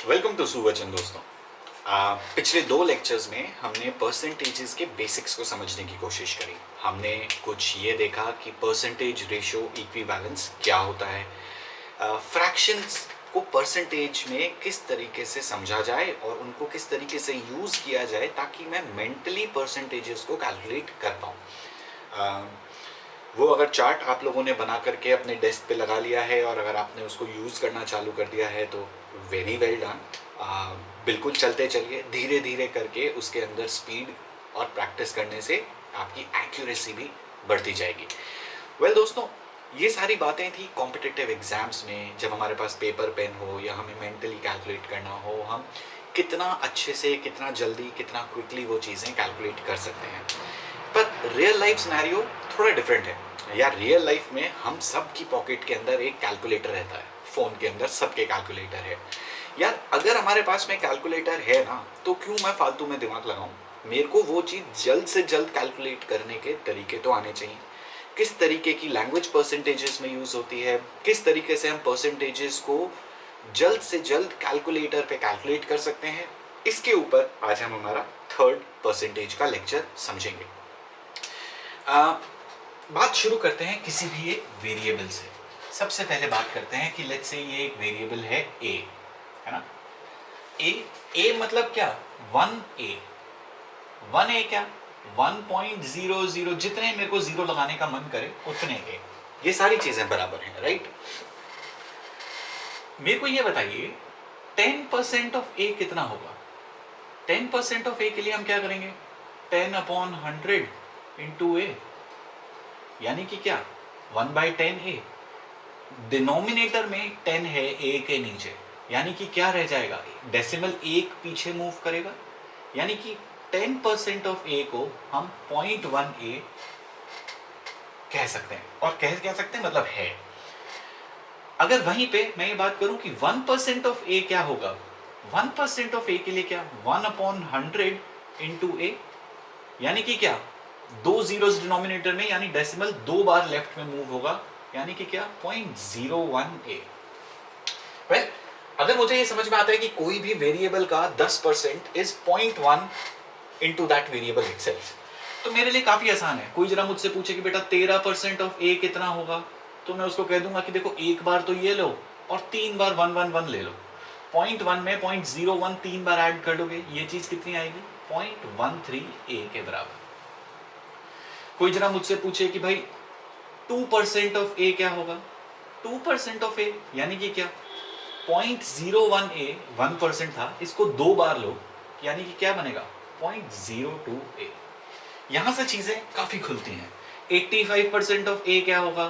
Welcome to सुवचन दोस्तों। पिछले 2 lectures में हमने परसेंटेजेस के बेसिक्स को समझने की कोशिश करी। हमने कुछ ये देखा कि परसेंटेज रेशो इक्विवेलेंस क्या होता है, फ्रैक्शंस को परसेंटेज में किस तरीके से समझा जाए और उनको किस तरीके से यूज़ किया जाए ताकि मैं मेंटली परसेंटेजेस को कैलकुलेट कर पाऊँ। वो अगर चार्ट आप लोगों ने बना करके अपने डेस्क पे लगा लिया है और अगर आपने उसको यूज़ करना चालू कर दिया है तो वेरी वेल डन। बिल्कुल चलते चलिए, धीरे धीरे करके उसके अंदर स्पीड और प्रैक्टिस करने से आपकी एक्यूरेसी भी बढ़ती जाएगी। वेल दोस्तों, ये सारी बातें थी कॉम्पिटिटिव एग्जाम्स में, जब हमारे पास पेपर पेन हो या हमें मेंटली कैलकुलेट करना हो, हम कितना अच्छे से, कितना जल्दी, कितना क्विकली वो चीज़ें कैलकुलेट कर सकते हैं। पर रियल लाइफ सिनेरियो थोड़ा डिफरेंट है यार। रियल लाइफ में हम सब की पॉकेट के अंदर एक कैलकुलेटर रहता है, फ़ोन के अंदर सबके कैलकुलेटर है यार। अगर हमारे पास में कैलकुलेटर है ना, तो क्यों मैं फालतू में दिमाग लगाऊं। मेरे को वो चीज़ जल्द से जल्द कैलकुलेट करने के तरीके तो आने चाहिए। किस तरीके की लैंग्वेज परसेंटेजेस में यूज़ होती है, किस तरीके से हम परसेंटेजेस को जल्द से जल्द कैलकुलेटर पे कैलकुलेट कर सकते हैं, इसके ऊपर आज हम हमारा थर्ड परसेंटेज का लेक्चर समझेंगे। बात शुरू करते हैं किसी भी एक वेरिएबल से। सबसे पहले बात करते हैं कि लेट्स से ये एक वेरिएबल है a, है ना। a मतलब क्या, 1a। 1a क्या, 1.00, जितने मेरे को जीरो लगाने का मन करे उतने a। ये सारी चीजें बराबर हैं, राइट। मेरे को ये बताइए 10% ऑफ a कितना होगा। 10% ऑफ a के लिए हम क्या करेंगे, 10/100 इंटू a, यानी कि क्या, 1/10a। डिनोमिनेटर में 10 है a के नीचे, यानी कि क्या रह जाएगा, डेसिमल एक पीछे मूव करेगा, यानी कि 10% ऑफ a को हम 0.1a कह सकते हैं। और कह सकते हैं मतलब है। अगर वहीं पे मैं ये बात करूं कि 1% ऑफ a क्या होगा, 1% ऑफ a के लिए क्या, 1/100 इंटू a, यानी कि क्या, 2 जीरोस डिनोमिनेटर में, यानी डेसिमल 2 बार लेफ्ट में मूव होगा, यानी कि क्या, 0.01a। वेल, अगर मुझे ये समझ में आता है कि कोई भी वेरिएबल का 10% is 0.1 into that variable itself, तो मेरे लिए काफी आसान है। कोई जरा मुझसे पूछे कि बेटा 13% ऑफ a कितना होगा, तो मैं उसको कह दूंगा कि देखो एक बार तो ये लो और 3 बार 111 ले लो। 0.1 में 0.01 3 बार ऐड कर दोगे, ये चीज कितनी आएगी, 0.13a के बराबर। कोई जरा मुझसे पूछे कि भाई 2% ऑफ a क्या होगा, 2% ऑफ a यानी कि क्या, 0.01a 1% था, इसको 2 बार लो, यानी कि क्या बनेगा, 0.02a। यहां से चीजें काफी खुलती हैं। 85% ऑफ a क्या होगा,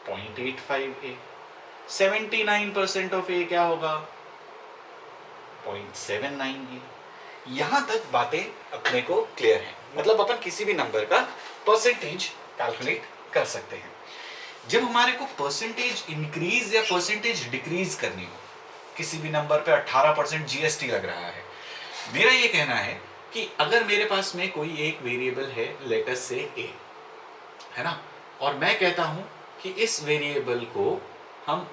0.85a। 79% ऑफ a क्या होगा, 0.79a। यहां तक बातें अपने को क्लियर हैं, मतलब अपन किसी भी नंबर का परसेंटेज कैलकुलेट कर सकते हैं। जब हमारे को परसेंटेज इंक्रीज या परसेंटेज डिक्रीज करनी हो, किसी भी नंबर पे 18% जीएसटी लग रहा है, मेरा ये कहना है कि अगर मेरे पास में कोई एक वेरिएबल है, लेटर से a, है ना, और मैं कहता हूं कि इस वेरिएबल को हम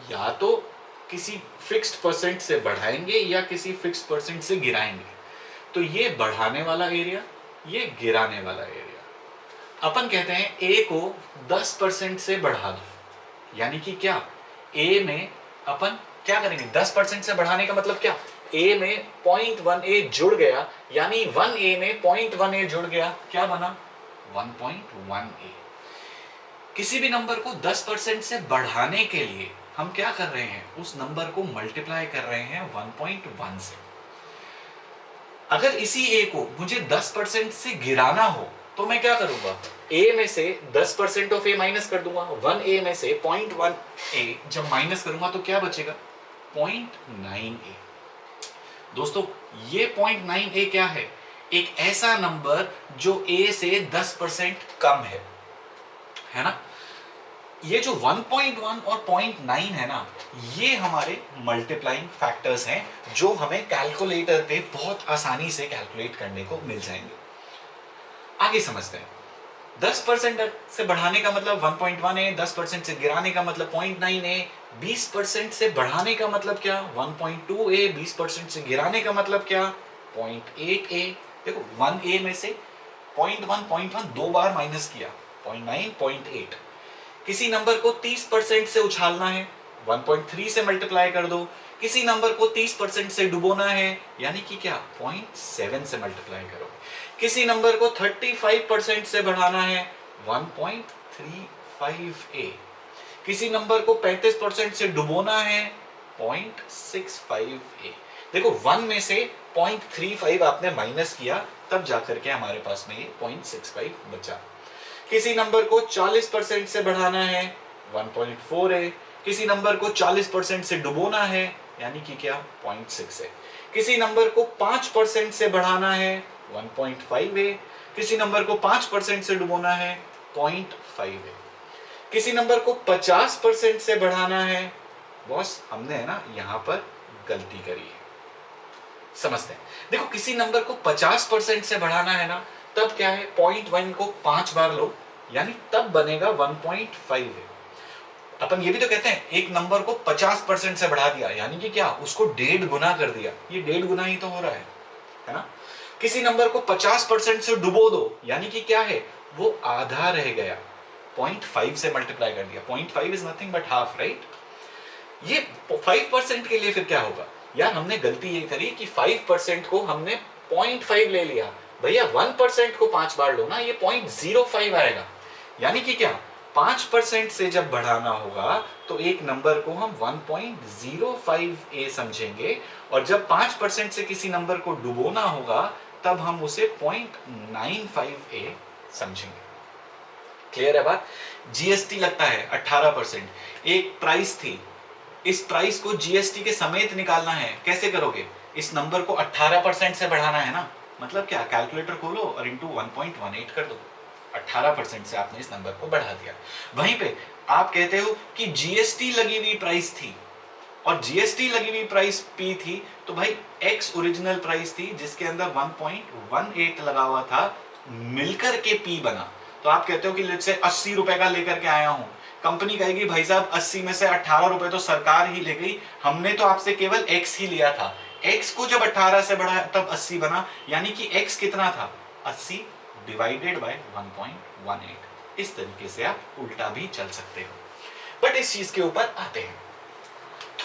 या तो किसी फिक्स्ड परसेंट से बढ़ाएंगे या किसी फिक्स्ड परसेंट से गिराएंगे, तो ये बढ़ाने वाला एरिया, ये गिराने वाला एरिया। अपन कहते हैं a को 10% से बढ़ा दो, यानी कि क्या, a में अपन क्या करेंगे, 10% से बढ़ाने का मतलब क्या, a में 0.1a जुड़ गया, यानी 1a में 0.1a जुड़ गया, क्या बना, 1.1a। किसी भी नंबर को 10% से बढ़ाने के लिए हम क्या कर रहे हैं, उस नंबर को मल्टीप्लाई कर रहे हैं 1.1 से। अगर इसी a को मुझे 10% से गिराना हो तो मैं क्या करूंगा, a में से 10% ऑफ a माइनस कर दूंगा, 1a में से 0.1a जब माइनस करूंगा तो क्या बचेगा, 0.9a। दोस्तों, ये 0.9a क्या है, एक ऐसा नंबर जो a से 10% कम है ना। ये जो 1.1 और 0.9 है ना, ये हमारे मल्टीप्लाइंग फैक्टर्स हैं जो हमें कैलकुलेटर पे बहुत आसानी से कैलकुलेट करने को मिल जाएंगे। आगे समझते हैं। 10% से बढ़ाने का मतलब 1.1 है, 10% से गिराने का मतलब 0.9 है, 20% से बढ़ाने का मतलब क्या 1.2 है, 20% से गिराने का मतलब क्या 0.8 है। देखो 1 ए में से 0.1 दो बार माइनस किया 0.9 0.8। किसी नंबर को 30% से उछालना है 1.3 से मल्टीप्लाई कर दो, किसी नंबर को 30% से डुबोना है यानी कि क्या 0.7 से मल्टीप्लाई करो, किसी नंबर को 35% से बढ़ाना है 1.35a, किसी नंबर को 35% से डुबोना है 0.65a। देखो 1 में से 0.35 आपने माइनस किया तब जाकर के हमारे पास में ये 0.65 बचा। किसी नंबर को 40% से बढ़ाना है 1.4 है, किसी नंबर को 40% से डुबोना है यानी कि क्या 0.6 है, किसी नंबर को 5% से बढ़ाना है 1.5 है, किसी नंबर को 5% से डुबोना है 0.5 है, किसी नंबर को 50% से बढ़ाना है। बॉस हमने है ना यहां पर गलती करी है, समझते हैं। देखो किसी नंबर को 50% से बढ़ाना है ना तब क्या है 0.1 को 5 बार लो यानी तब बनेगा 1.5 है। अपन ये भी तो कहते हैं एक नंबर को 50% से बढ़ा दिया यानी कि क्या उसको 1.5 गुना कर दिया, ये 1.5 गुना ही तो हो रहा है ना। किसी नंबर को 50% से डुबो दो यानी कि क्या है वो आधा रह गया, 0.5 से मल्टीप्लाई कर दिया, 0.5 is nothing but half, right. ये 5% के लिए फिर क्या होगा यार, हमने गलती ये करी कि 5% को हमने 0.5 ले लिया, भैया 1% को 5 बार लो ना, ये 0.05 आएगा। यानी कि क्या 5% से जब बढ़ाना होगा तो एक नंबर को हम 1.05a समझेंगे और जब 5% से किसी नंबर को डुबोना होगा तब हम उसे 0.95a समझेंगे। क्लियर है बात। जीएसटी लगता है 18%, एक प्राइस थी, इस प्राइस को जीएसटी के समेत निकालना है, कैसे करोगे, इस नंबर को 18% से बढ़ाना है ना, मतलब क्या कैलकुलेटर खोलो और इंटू 1.18 कर दो, 18% से आपने इस नंबर को बढ़ा दिया। वहीं पे आप कहते हो कि जीएसटी लगी हुई प्राइस थी और जीएसटी लगी हुई प्राइस पी थी, तो भाई एक्स ओरिजिनल प्राइस थी जिसके अंदर 1.18 लगा हुआ था, मिलकर के पी बना। तो आप कहते हो कि लेट्स से 80 रुपए का लेकर के आया हूं, कंपनी कहेगी भाई साहब 80 में से 18 रुपए तो सरकार ही ले गई, हमने तो आपसे केवल एक्स ही लिया था, एक्स को जब 18 से बढ़ाया तब 80 बना, यानी कि एक्स कितना था 80 डिवाइडेड बाय 1.18। इस तरीके से आप उल्टा भी चल सकते हो। बट इस चीज के ऊपर आते हैं,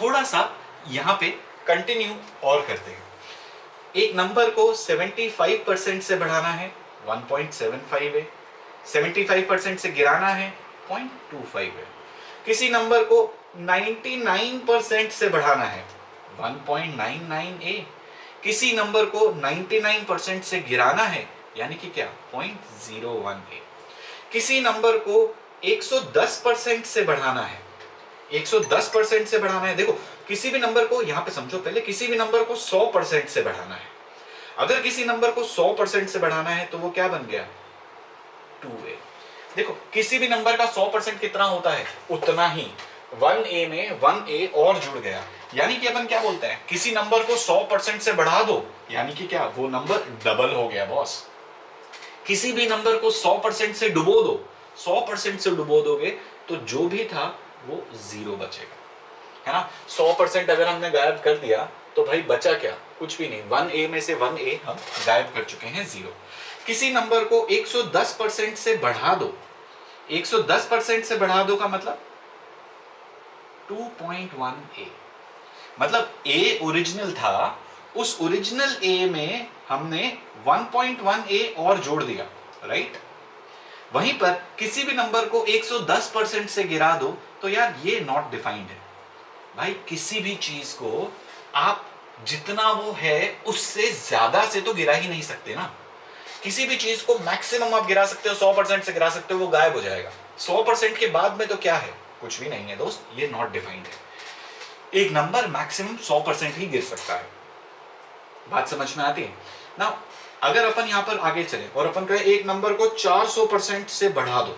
थोड़ा सा यहां पे कंटिन्यू और करते हैं। एक नंबर को 75% से बढ़ाना है 1.75 है, 75% से गिराना है 0.25 है, किसी नंबर को 99% से बढ़ाना है 1.99a, किसी नंबर को 99% से गिराना है यानी कि क्या 0.01a, किसी नंबर को 110% से बढ़ाना है, 110% से बढ़ाना है। देखो किसी भी नंबर को यहां पे समझो, पहले किसी भी नंबर को 100% से बढ़ाना है, अगर किसी नंबर को 100% से बढ़ाना है तो वो क्या बन गया 2a। देखो किसी भी नंबर का 100% कितना होता है उतना ही, 1a में 1a और जुड़ गया, यानी कि अपन क्या बोलते हैं किसी नंबर को 100% से बढ़ा दो यानी कि क्या वो नंबर डबल हो गया बॉस। किसी भी नंबर को 100% से डुबो दो, 100% से डुबो दोगे तो जो भी था वो जीरो बचेगा, है ना। 100% अगर हमने गायब कर दिया तो भाई बचा क्या, कुछ भी नहीं, 1a में से 1a हम गायब कर चुके हैं, जीरो। किसी नंबर को 110% से बढ़ा दो, 110% से बढ़ा दो का मतलब 2.1a, मतलब a ओरिजिनल था, उस ओरिजिनल a में हमने 1.1a और जोड़ दिया, राइट। वहीं पर किसी भी नंबर को 110% से गिरा दो तो यार ये नॉट डिफाइंड है भाई, किसी भी चीज को आप जितना वो है उससे ज्यादा से तो गिरा ही नहीं सकते ना, किसी भी चीज को मैक्सिमम आप गिरा सकते हो, 100% से गिरा सकते हो, वो गायब हो जाएगा, 100% के बाद में तो क्या है, कुछ भी नहीं है दोस्त, ये नॉट डिफाइंड है। एक नंबर मैक्सिमम 100% ही गिर सकता है, बात समझ में आती है ना। अगर अपन यहां पर आगे चले और अपन कहें एक नंबर को 400% से बढ़ा दो,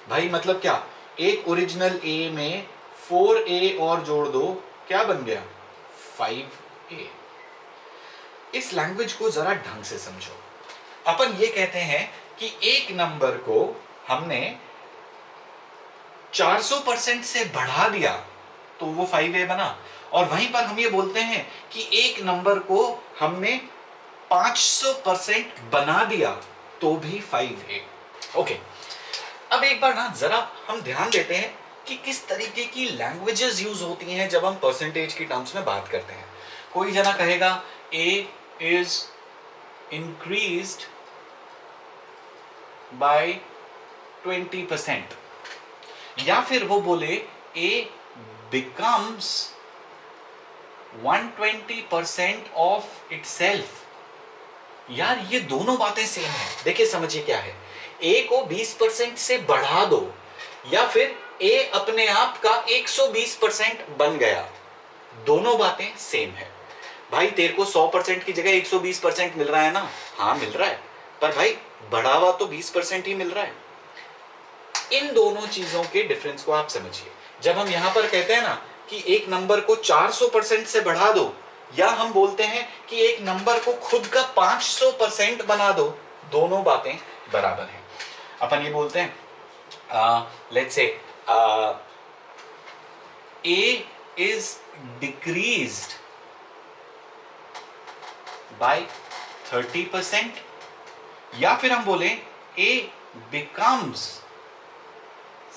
भाई मतलब क्या, एक ओरिजिनल ए में 4a और जोड़ दो, क्या बन गया 5a। इस लैंग्वेज को जरा ढंग से समझो, अपन ये कहते हैं कि एक नंबर को हमने 400% से बढ़ा दिया तो वो 5a बना, और वहीं पर हम ये बोलते हैं कि एक नंबर को हमने 500% बना दिया तो भी 5a। ओके, अब एक बार ना जरा हम ध्यान देते हैं कि किस तरीके की लैंग्वेजेस यूज होती हैं जब हम परसेंटेज की टर्म्स में बात करते हैं। कोई जना कहेगा a is increased by 20%, या फिर वो बोले a becomes 120% of itself। यार ये दोनों बातें सेम है। देखिए समझिए क्या है, a को 20% से बढ़ा दो या फिर a अपने आप का 120% बन गया, दोनों बातें सेम है। भाई तेरे को 100% की जगह 120% मिल रहा है ना? हाँ मिल रहा है, पर भाई बढ़ावा तो 20% ही मिल रहा है। इन दोनों चीजों के डिफरेंस को आप समझिए। जब हम यहां पर कहते हैं ना कि एक नंबर को 400% से बढ़ा दो, या हम बोलते हैं कि एक नंबर को खुद का 500% बना दो, दोनों बातें बराबर हैं। अपन ये बोलते हैं let's say a is decreased by 30%, या फिर हम बोले a becomes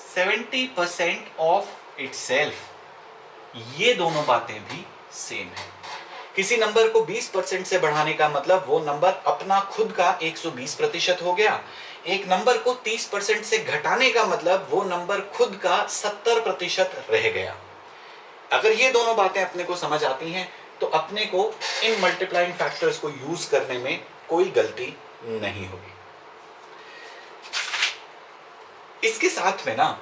70% of itself। ये दोनों बातें भी सेम है। किसी नंबर को 20% से बढ़ाने का मतलब वो नंबर अपना खुद का 120% हो गया। एक नंबर को 30% से घटाने का मतलब वो नंबर खुद का 70% रह गया। अगर ये दोनों बातें अपने को समझ आती हैं तो अपने को इन मल्टीप्लाइंग फैक्टर्स को यूज करने में कोई गलती नहीं होगी। इसके साथ में ना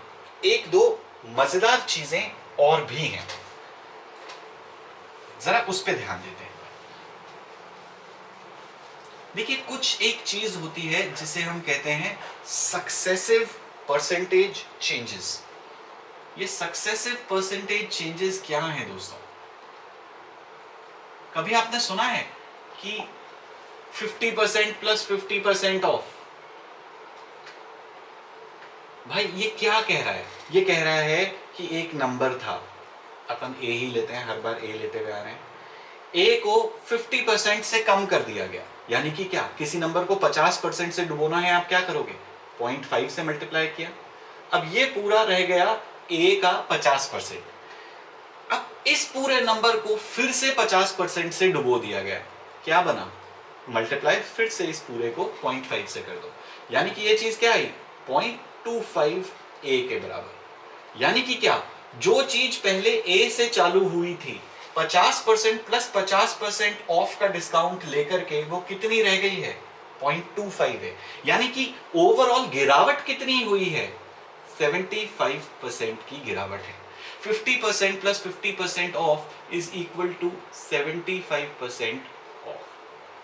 एक दो मजेदार चीजें और भी हैं, जरा उस पे ध्यान देते हैं। देखिए कुछ एक चीज होती है जिसे हम कहते हैं सक्सेसिव परसेंटेज चेंजेस। ये सक्सेसिव परसेंटेज चेंजेस क्या हैं दोस्तों? कभी आपने सुना है कि 50% प्लस 50% ऑफ? भाई ये क्या कह रहा है? ये कह रहा है कि एक नंबर था, अपन a ही लेते हैं, हर बार a लेते हुए आ रहे हैं, a को 50% से कम कर दिया गया। यानी कि क्या, किसी नंबर को 50% से डुबोना है, आप क्या करोगे? 0.5 से मल्टीप्लाई किया। अब ये पूरा रह गया a का 50%। अब इस पूरे नंबर को फिर से 50% से डुबो दिया गया, क्या बना? मल्टीप्लाई फिर से इस पूरे को 0.5 से कर दो, यानी कि ये चीज क्या आई? 0.25 a के बराबर। यानी कि क्या, जो चीज पहले a से चालू हुई थी 50% प्लस 50% ऑफ का डिस्काउंट लेकर के वो कितनी रह गई है? 0.25 है। यानी कि ओवरऑल गिरावट कितनी हुई है? 75% की गिरावट है। 50% plus 50% of is equal to 75% of.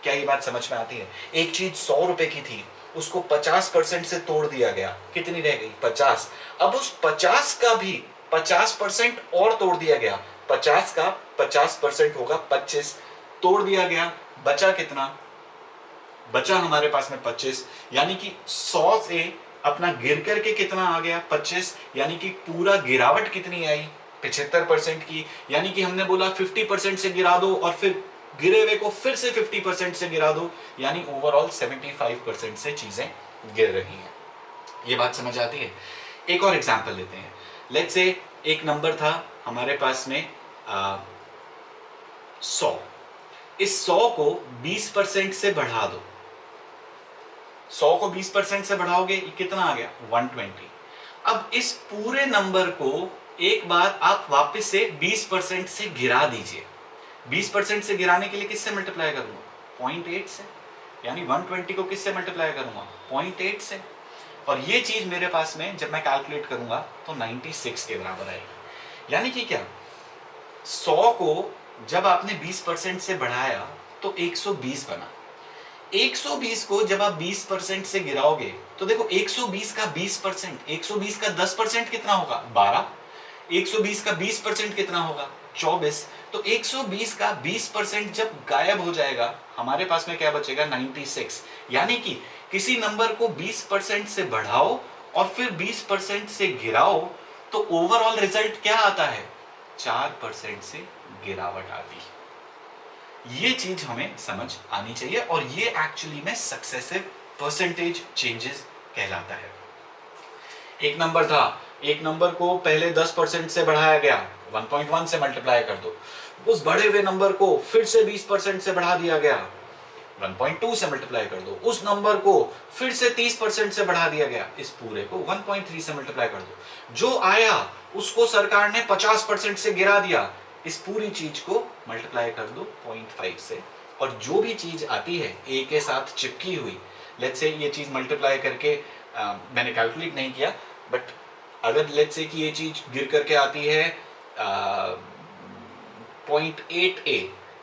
क्या ये बात समझ में आती है? एक चीज 100 रुपए की थी, उसको 50% से तोड़ दिया गया, कितनी रह गई? 50। अब उस 50 का भी 50% और तोड़ दिया गया, 50 का 50% होगा 25, तोड़ दिया गया, बचा कितना? बचा हमारे पास में 25। यानी कि 100 से अपना गिर करके कितना आ गया? 25। यानी कि पूरा गिरावट कितनी आई? 75% की। यानी कि हमने बोला 50% से गिरा दो और फिर गिरे हुए को फिर से 50% से गिरा दो, यानी ओवरऑल 75% से चीजें गिर रही हैं। ये बात समझ आती है? एक और एग्जांपल लेते हैं। लेट्स से एक नंबर था हमारे पास में 100। इस 100 को 20% से बढ़ा दो। 100 को 20% से बढ़ाओगे, ये कितना आ गया? 120। अब इस पूरे नंबर को एक बार आप वापस से 20% से गिरा दीजिए। 20% से गिराने के लिए किससे मल्टीप्लाई करूंगा? 0.8 से। यानी 120 को किससे मल्टीप्लाई करूंगा? 0.8 से। और ये चीज मेरे पास में जब मैं कैलकुलेट करूंगा तो 96 के बराबर आएगी। यानी कि क्या, 100 को जब आपने 20% से बढ़ाया तो 120 बना। 120 को जब आप 20% से गिराओगे तो देखो 120 का 20%, 120 का 10% कितना होगा? 12। 120 का 20% कितना होगा? 24। तो 120 का 20% जब गायब हो जाएगा, हमारे पास में क्या बचेगा? 96। यानी कि किसी नंबर को 20% से बढ़ाओ और फिर 20% से गिराओ तो ओवरऑल रिजल्ट क्या आता है? 4% से गिरावट आती है। ये चीज हमें समझ आनी चाहिए और ये एक्चुअली में सक्सेसिव परसेंटेज चेंजेस कहलाता है। एक नंबर था, एक नंबर को पहले 10% से बढ़ाया गया, 1.1 से मल्टीप्लाई कर दो। उस बढ़े हुए नंबर को फिर से 20% से बढ़ा दिया गया, 1.2 से मल्टीप्लाई कर दो। उस नंबर को फिर से 30% से बढ़ा दिया गया, इस पूरे को 1.3 से मल्टीप्लाई कर दो। जो आया उसको सरकार ने 50% से गिरा दिया, इस पूरी चीज को मल्टीप्लाई कर दो 0.5 से। और जो भी चीज आती है ए के साथ चिपकी हुई, लेट्स से ये चीज मल्टीप्लाई करके मैंने कैलकुलेट नहीं किया, बट अगर लेट्स से कि ये चीज गिर करके आती है 0.8a,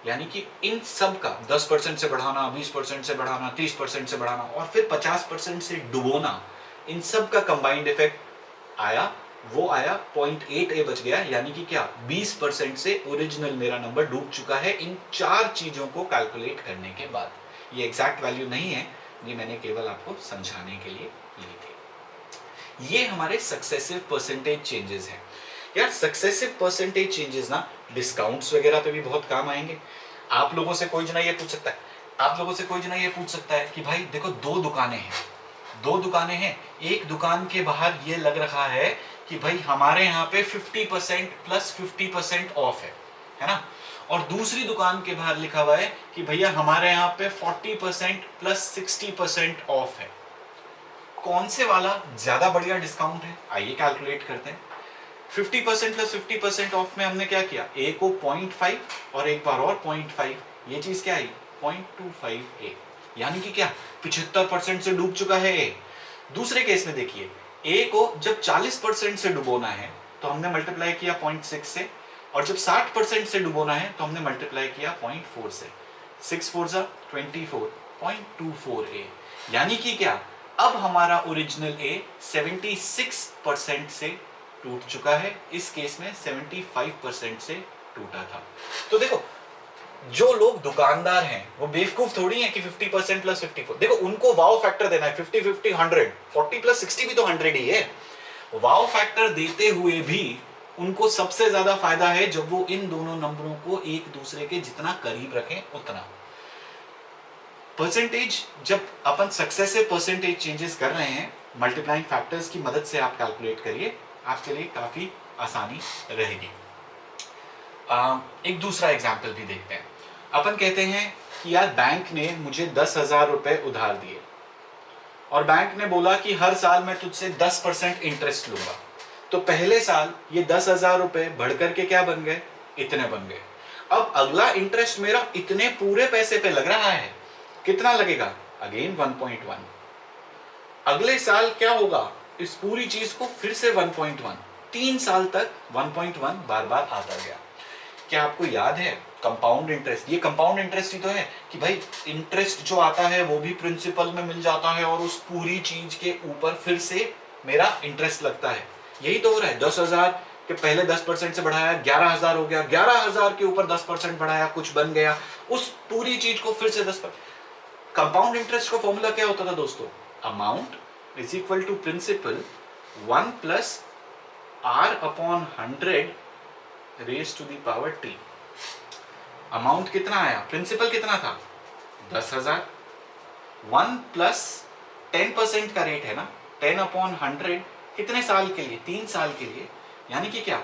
यानी कि इन सब का 10% से बढ़ाना, 20% से बढ़ाना, 30% से बढ़ाना और फिर 50% से डुबोना, इन सब का कंबाइंड इफेक्ट आया, वो आया 0.8a बच गया, यानी कि क्या 20% से ओरिजिनल मेरा नंबर डूब चुका है इन चार चीजों को कैलकुलेट करने के बाद। ये एग्जैक्ट वैल्यू नहीं है, ये मैंने केवल आपको समझाने के लिए ली थी। ये हमारे सक्सेसिव परसेंटेज चेंजेस हैं। यार सक्सेसिव परसेंटेज चेंजेस ना डिस्काउंट्स वगैरह पे भी बहुत काम आएंगे। आप लोगों से कोई जना ये पूछ सकता है, आप लोगों से कोई जना ये पूछ सकता है कि भाई देखो दो दुकानें हैं, एक दुकान के बाहर ये लग रहा है कि भाई हमारे यहाँ पे 50% प्लस 50% ऑफ है ना, और दूसरी दुकान के बाहर लिखा हुआ है कि भैया हमारे यहाँ पे 40% प्लस 60% ऑफ है। कौन से वाला ज्यादा बढ़िया डिस्काउंट है? आइए कैलकुलेट करते हैं। 50% प्लस 50% ऑफ में हमने क्या किया, ए को 0.5 और एक बार और 0.5, ये चीज क्या आई 0.25 ए, यानी कि क्या 75% से डूब चुका है ए। दूसरे केस में देखिए, ए को जब 40% से डुबोना है तो हमने मल्टीप्लाई किया 0.6 से, और जब 60% से डुबोना है तो हमने मल्टीप्लाई किया 0.4 से। 6 4 जा 24, 0.24 ए, यानी कि क्या अब हमारा ओरिजिनल ए 76% से टूट चुका है, इस केस में 75% से टूटा था। तो देखो जो लोग दुकानदार हैं वो बेवकूफ थोड़ी हैं कि 50% प्लस 54, देखो उनको वाव फैक्टर देना है, 50 50 100, 40 प्लस 60 भी तो 100 ही है। वाव फैक्टर देते हुए भी उनको सबसे ज्यादा फायदा है जब वो इन दोनों नंबरों को एक दूसरे के जितना करीब रखें उतना। परसेंटेज जब अपन सक्सेसिव परसेंटेज चेंजेस कर रहे हैं, मल्टीप्लाइंग फैक्टर्स की मदद से आप कैलकुलेट करिए, आपके लिए काफी आसानी रहेगी। एक दूसरा एग्जाम्पल भी देखते हैं। अपन कहते हैं कि यार बैंक ने मुझे 10,000 रुपए उधार दिए और बैंक ने बोला कि हर साल मैं तुझसे 10% इंटरेस्ट लूंगा। तो पहले साल ये 10,000 रुपए बढ़ करके क्या बन गए, इतने बन गए। अब अगला इंटरेस्ट मेरा इतने पूरे पैसे पे लग रहा है, कितना लगेगा, अगेन 1.1। अगले साल क्या होगा, इस पूरी चीज को फिर से 1.1, 3 साल तक 1.1 बार बार आता गया। क्या आपको याद है कंपाउंड इंटरेस्ट, ये कंपाउंड इंटरेस्ट ही तो है कि भाई इंटरेस्ट जो आता है वो भी प्रिंसिपल में मिल जाता है और उस पूरी चीज के ऊपर फिर से मेरा इंटरेस्ट लगता है। यही तो हो रहा है, 10,000 के पहले 10% से बढ़ाया 11,000 हो गया, 11,000 के ऊपर 10% बढ़ाया कुछ बन गया, उस पूरी चीज को फिर से 10%। कंपाउंड इंटरेस्ट का फॉर्मूला क्या होता था दोस्तों, amount is equal to principal 1 plus R upon 100 raise to the power T. Amount कितना आया, प्रिंसिपल कितना था 10,000, 1 प्लस 10% का रेट है ना, 10 अपॉन 100 कितने साल के लिए, 3 साल के लिए, यानी कि क्या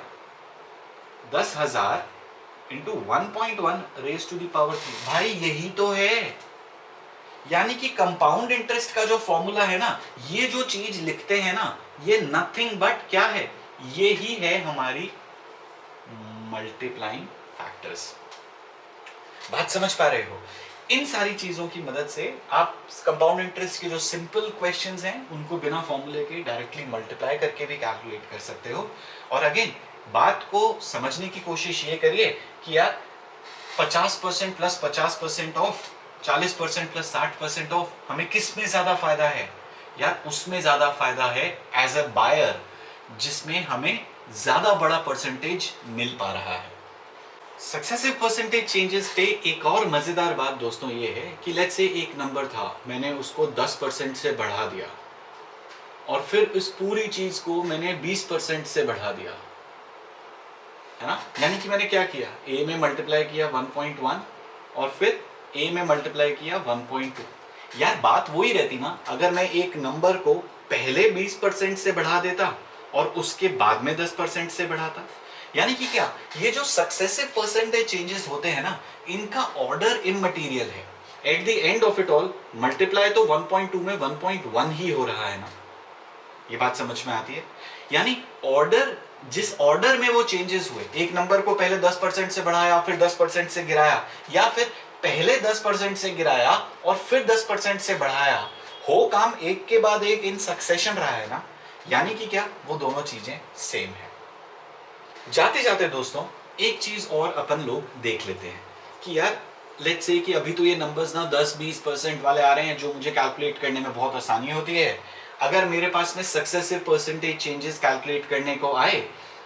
10,000 into 1.1 raise to the power 3। भाई यही तो है, यानी कि कंपाउंड इंटरेस्ट का जो फॉर्मूला है ना, ये जो चीज लिखते हैं ना, ये नथिंग बट क्या है, ये ही है हमारी मल्टीप्लाइंग फैक्टर्स। बात समझ पा रहे हो? इन सारी चीजों की मदद से आप कंपाउंड इंटरेस्ट के जो सिंपल क्वेश्चंस हैं उनको बिना फॉर्मूले के डायरेक्टली मल्टीप्लाई करके भी कैलकुलेट कर सकते हो। और अगेन बात को समझने की कोशिश ये करिए कि यार 50% प्लस 50% ऑफ, 40% प्लस 60% ऑफ, हमें किस में ज्यादा फायदा है? यार उसमें ज्यादा फायदा है एज अ बायर, जिसमें हमें ज्यादा बड़ा परसेंटेज मिल पा रहा है। सक्सेसिव परसेंटेज चेंजेस पे एक और मजेदार बात दोस्तों ये है कि लेट्स से एक नंबर था, मैंने उसको 10% से बढ़ा दिया और फिर इस पूरी चीज को मैंने 20% से बढ़ा दिया, है ना। यानी कि मैंने क्या किया, a में मल्टीप्लाई किया 1.1 और फिर a में मल्टीप्लाई किया 1.2। यार बात वही रहती ना, अगर मैं एक नंबर को पहले 20% से बढ़ा देता और उसके बाद में 10% से बढ़ाता। यानी कि क्या, ये जो सक्सेसिव परसेंटेज चेंजेस होते हैं ना, इनका ऑर्डर इममटीरियल है। At the end of it all multiply तो 1.2 में 1.1 ही हो रहा है ना। ये बात समझ में आती है। यानी ऑर्डर, जिस ऑर्डर में वो चेंजेस हुए, एक नंबर को पहले 10% से बढ़ाया फिर 10% से गिराया, या फिर पहले 10% से गिराया और फिर 10% से बढ़ाया, हो काम एक के बाद एक इन सक्सेशन रहा है ना। यानी कि क्या, वो दोनों चीजें सेम है। जाते जाते दोस्तों एक चीज और अपन लोग देख लेते हैं कि यार लेट्स से कि अभी तो ये नंबर्स ना 10-20% वाले आ रहे हैं, जो मुझे कैलकुलेट करने में बहुत आसानी होती है। अगर मेरे पास में सक्सेसिव परसेंटेज चेंजेस कैलकुलेट करने को आए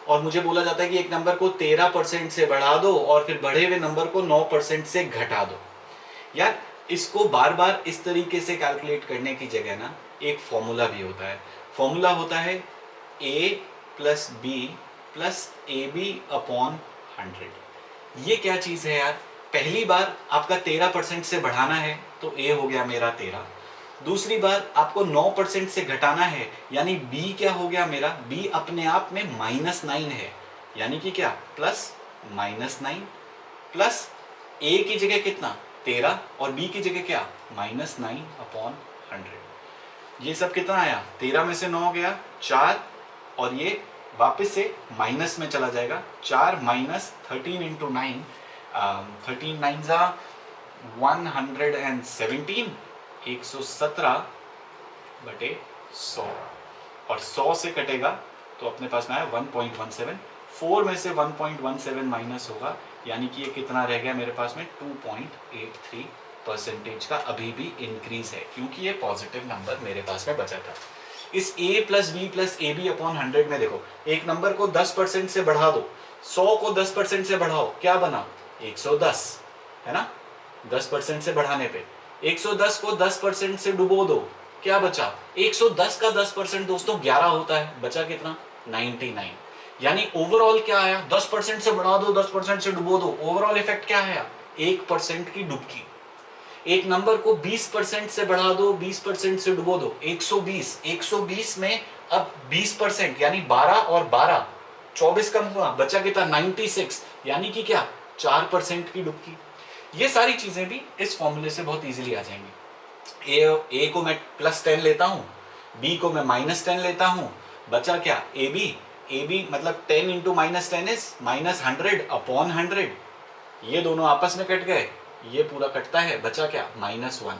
और मुझे बोला जाता है कि एक नंबर को 13% से बढ़ा दो और फिर बढ़े हुए नंबर को 9% से घटा दो, यार इसको बार बार इस तरीके से कैलकुलेट करने की जगह ना एक फॉर्मूला भी होता है। फॉर्मूला होता है a plus B plus A B upon 100। ये क्या चीज है यार, पहली बार आपका 13% से बढ़ाना है तो a हो गया मेरा 13, दूसरी बार आपको 9% से घटाना है यानी b क्या हो गया मेरा, b अपने आप में -9 है, यानी कि क्या प्लस -9 प्लस a की जगह कितना 13 और b की जगह क्या -9 अपॉन 100। ये सब कितना आया, 13 में से 9 गया 4 और ये वापस से माइनस में चला जाएगा, 4 माइनस 13 इंटू 9, 13 9 जा 117, 117 बटे 100 और 100 से कटेगा तो अपने पास में आया 1.17। 4 में से 1.17 माइनस होगा यानी कि ये कितना रह गया मेरे पास में 2.83% का अभी भी इंक्रीज है, क्योंकि ये पॉजिटिव नंबर मेरे पास में बचा था। इस a plus B plus A B upon 100 में देखो, एक नंबर को 10% से बढ़ा दो, 100 को 10% से बढ़ाओ, क्या बना 110, है ना। 10% से बढ़ाने पे 110 को 10% से डुबो दो, क्या बचा 110 का 10% दोस्तों 11 होता है, बचा कितना 99। यानी ओवरऑल क्या आया, 10% से बढ़ा दो 10% से डुबो दो, ओवरऑल इफेक्ट क्या आया 1% की डुबकी। एक नंबर को 20% से बढ़ा दो 20% से डुबो दो, 120 में अब 20% यानी 12 और 12 24 कम हुआ, बचा कितना 96, यानी कि क्या 4% की डुबकी। ये सारी चीजें भी इस फॉर्मूले से बहुत इजीली आ जाएंगी। ए को मैं +10 लेता हूं, बी को मैं -10 लेता हूं, बचा क्या ए बी मतलब 10 इंटू -10 इज -100 अपॉन 100, ये दोनों आपस में कट गए, ये पूरा कटता है, बचा क्या -1,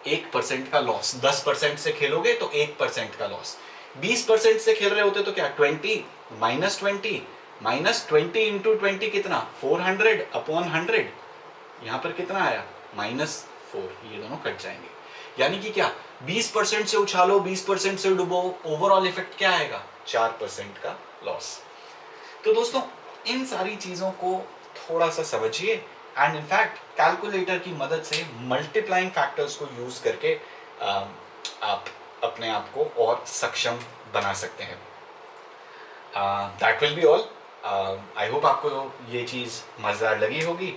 1% का लॉस। 10% से खेलोगे तो 1% का लॉस, 20% से खेल रहे होते तो क्या 20 -20 इंटू 20 कितना 400 अपॉन 100, यहां पर कितना आया -4, ये दोनों कट जाएंगे। यानी कि क्या 20% से उछालो 20% से डुबो, ओवरऑल इफेक्ट क्या आएगा 4% का लॉस। तो दोस्तों इन सारी चीजों को थोड़ा सा समझिए एंड इनफैक्ट कैलकुलेटर की मदद से मल्टीप्लाइंग फैक्टर्स को यूज करके आप अपने आप को और सक्षम बना सकते हैं। That will be all. I hope आपको ये चीज़ मज़ेदार लगी होगी।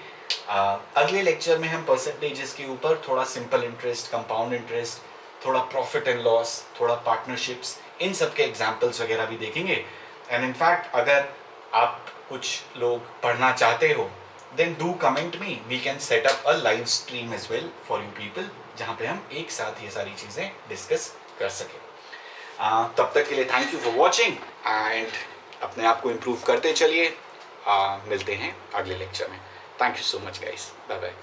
अगले लेक्चर में हम परसेंटेजेस के ऊपर थोड़ा सिंपल इंटरेस्ट, कंपाउंड इंटरेस्ट, थोड़ा प्रॉफिट एंड लॉस, थोड़ा पार्टनरशिप्स, इन सब के एग्जाम्पल्स वगैरह भी देखेंगे। एंड इनफैक्ट अगर आप कुछ लोग पढ़ना चाहते हो then do comment me, we can set up a live stream as well for you people, जहाँ पे हम एक साथ ये सारी चीज़ें डिस्कस कर सकें। तब तक के लिए thank you for watching and अपने आप को इम्प्रूव करते चलिए। मिलते हैं अगले लेक्चर में। Thank you so much guys, bye bye.